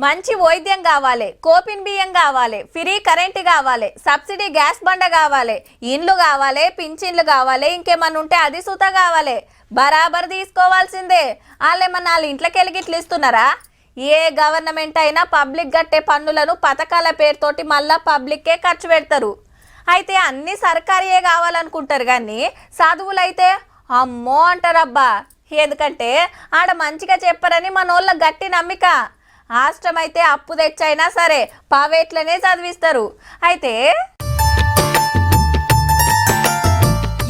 మంచి వైద్యం కావాలి, కోపిన్ బియ్యం కావాలి, ఫ్రీ కరెంట్ కావాలి, సబ్సిడీ గ్యాస్ బండ కావాలి, ఇండ్లు కావాలి, పింఛన్లు కావాలి, ఇంకేమన్నా ఉంటే అది సుత కావాలి. బరాబర్ తీసుకోవాల్సిందే. వాళ్ళేమన్నా వాళ్ళ ఇంట్లోకి వెళ్ళి గిట్లు ఇస్తున్నారా? ఏ గవర్నమెంట్ అయినా పబ్లిక్ కట్టే పన్నులను పథకాల పేరుతోటి మళ్ళా పబ్లిక్కే ఖర్చు పెడతారు. అయితే అన్ని సర్కారీయే కావాలనుకుంటారు కానీ చదువులైతే అమ్మో అంటారబ్బా. ఎందుకంటే ఆడ మంచిగా చెప్పరని మనోళ్ళ గట్టి నమ్మిక. రాష్ట్రమైతే అప్పు తెచ్చైనా సరే ప్రైవేట్లనే చదివిస్తారు. అయితే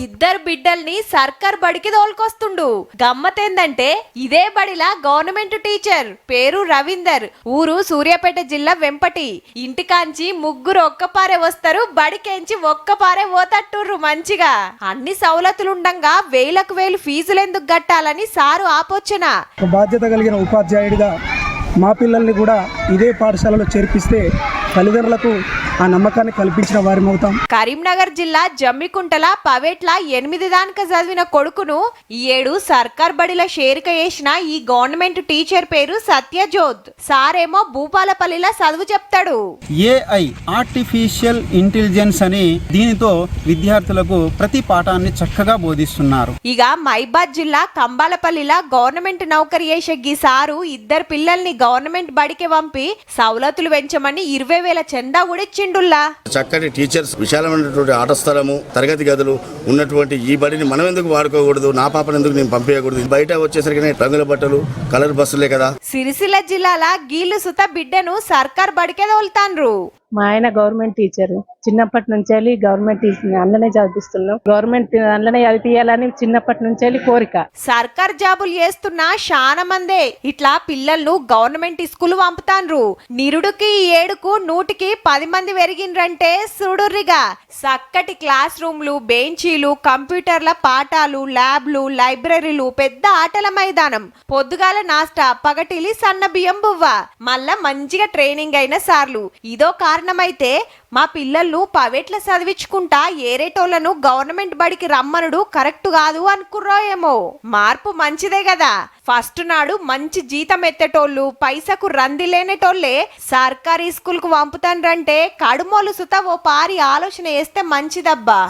ఇద్దరు బిడ్డల్ని సర్కార్ బడికి తోలుకొస్తుండు. గమ్మతేందంటే ఇదే బడిలా గవర్నమెంట్ టీచర్ పేరు రవీందర్, ఊరు సూర్యాపేట జిల్లా వెంపటి. ఇంటికాంచి ముగ్గురు ఒక్కపారే వస్తారు, బడికేంచి ఒక్కపారే పోతట్టుర్రు. మంచిగా అన్ని సౌలతులుండంగా వేలకు వేలు ఫీజులు ఎందుకు కట్టాలని సారు ఆపోచన. బాధ్యత కలిగిన ఉపాధ్యాయుడిగా మా పిల్లల్ని కూడా ఇదే పాఠశాలలో చేర్పిస్తే తల్లిదండ్రులకు ఆ నమ్మకాన్ని కల్పించిన వారిమవుతాం. కరీంనగర్ జిల్లా జమ్మికుంటల పవేట్ల 8 దానిక చదివిన కొడుకును ఈ ఏడు సర్కార్ బడిలో షేరిక చేసిన ఈ గవర్నమెంట్ టీచర్ పేరు సత్యజోత్. సారేమో భూపాలపల్లిలో చదువు చెప్తాడు. ఏఐ ఆర్టిఫిషియల్ ఇంటెలిజెన్స్ అని దీనితో విద్యార్థులకు ప్రతి పాఠాన్ని చక్కగా బోధిస్తున్నారు. ఇక మైబాద్ జిల్లా కంబాలపల్లిలో గవర్నమెంట్ నౌకరీ చేసే గీ సారు ఇద్దరు పిల్లల్ని గవర్నమెంట్ బడికి పంపి సౌలతులు పెంచమని 20,000 చందా కూడా ఇచ్చిండుల్లా. చక్కటి టీచర్స్, విశాలమైనటువంటి ఆట స్థలము, తరగతి గదులు ఉన్నటువంటి ఈ బడిని మనం ఎందుకు వాడుకోకూడదు? నా పాపను ఎందుకు నేను పంపించకూడదు? బయట వచ్చేసరికి రంగుల బట్టలు, కలర్ బస్సులే కదా. సిరిసిల్ల జిల్లాల గీళ్ళు సుత బిడ్డను సర్కార్ బడికే తోలుతాండ్రు. మా ఆయన గవర్నమెంట్ టీచర్, చిన్నప్పటి నుంచి గవర్నమెంట్ అందులోనే చదివిస్తున్నాం. గవర్నమెంట్ అందులోనే చదివియాలని చిన్నప్పటి నుంచి కోరిక. సర్కార్ జాబులు చేస్తున్న చాలా మందే ఇట్లా పిల్లలను గవర్నమెంట్ స్కూల్ పంపుతాండ్రు. నిరుడుకి ఈ ఏడుకు 100కి 10 మంది పెరిగిండ్రంటే చూడుర్రిగా. చక్కటి క్లాస్ రూమ్లు, బెంచీలు, కంప్యూటర్ల పాఠాలు, ల్యాబ్లు, లైబ్రరీలు, పెద్ద ఆటల మైదానం, పొద్దుగాల నాస్టా, పగటిలి సన్న బియ్యం బువ్వ, మళ్ళా మంచిగా ట్రైనింగ్ అయిన సార్లు. ఇదో కారణమైతే మా పిల్లలను ప్రైవేట్ల చదివించుకుంటా ఏరేటోళ్లను గవర్నమెంట్ బడికి రమ్మనుడు కరెక్ట్ కాదు అనుకుర్రో ఏమో. మార్పు మంచిదే కదా. ఫస్ట్ నాడు మంచి జీతం ఎత్తేటోళ్ళు, పైసకు రంది లేనేటోళ్లే సర్కారీ స్కూల్ కు పంపుతాండ్రంటే కడుమోలు సుత ఓ పారి ఆలోచన చేస్తే మంచిదబ్బా.